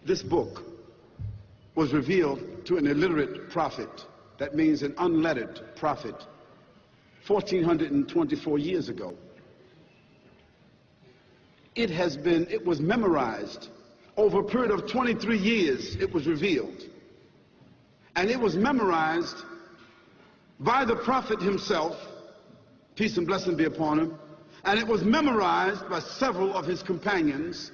This book was revealed to an illiterate prophet. That means an unlettered prophet, 1424 years ago. It was memorized over a period of 23 years. It was revealed, and it was memorized by the prophet himself, peace and blessing be upon him, and it was memorized by several of his companions,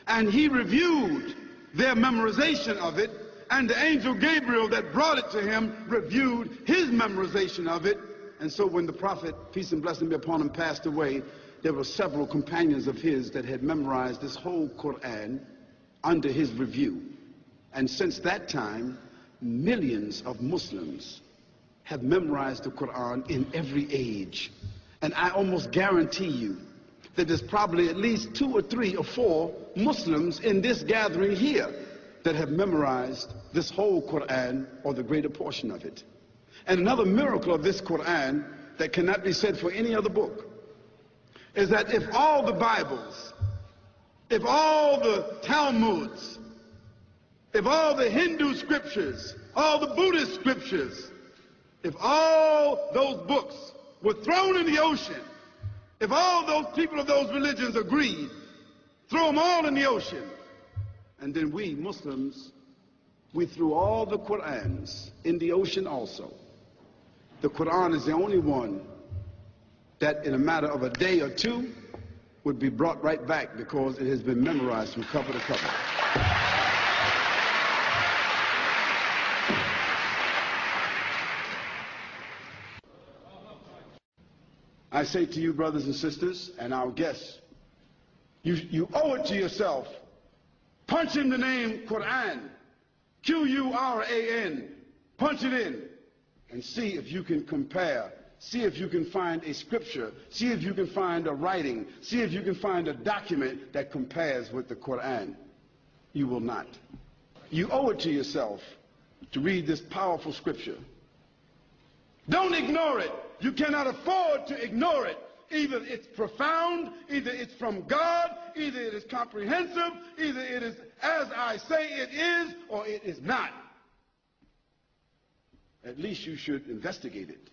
and he reviewed their memorization of it, and the angel Gabriel that brought it to him reviewed his memorization of it. And so when the prophet, peace and blessing be upon him, passed away, there were several companions of his that had memorized this whole Quran under his review. And since that time, millions of Muslims have memorized the Quran in every age. And I almost guarantee you that there's probably at least 2 or 3 or 4 Muslims in this gathering here that have memorized this whole Quran or the greater portion of it. And another miracle of this Quran that cannot be said for any other book is that if all the Bibles, if all the Talmuds, if all the Hindu scriptures, all the Buddhist scriptures, if all those books were thrown in the ocean, if all those people of those religions agreed, throw them all in the ocean, and then we Muslims, we threw all the Qurans in the ocean also. The Quran is the only one that in a matter of a day or 2 would be brought right back because it has been memorized from cover to cover. I say to you, brothers and sisters, and our guests, you owe it to yourself. Punch in the name Quran, Quran, punch it in, and see if you can compare, see if you can find a scripture, see if you can find a writing, see if you can find a document that compares with the Quran. You will not. You owe it to yourself to read this powerful scripture. Don't ignore it. You cannot afford to ignore it. Either it's profound, either it's from God, either it is comprehensive, either it is as I say it is, or it is not. At least you should investigate it.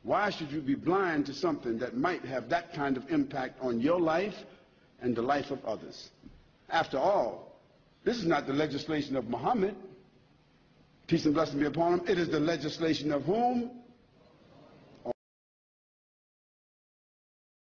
Why should you be blind to something that might have that kind of impact on your life and the life of others? After all, this is not the legislation of Muhammad, peace and blessing be upon him. It is the legislation of whom?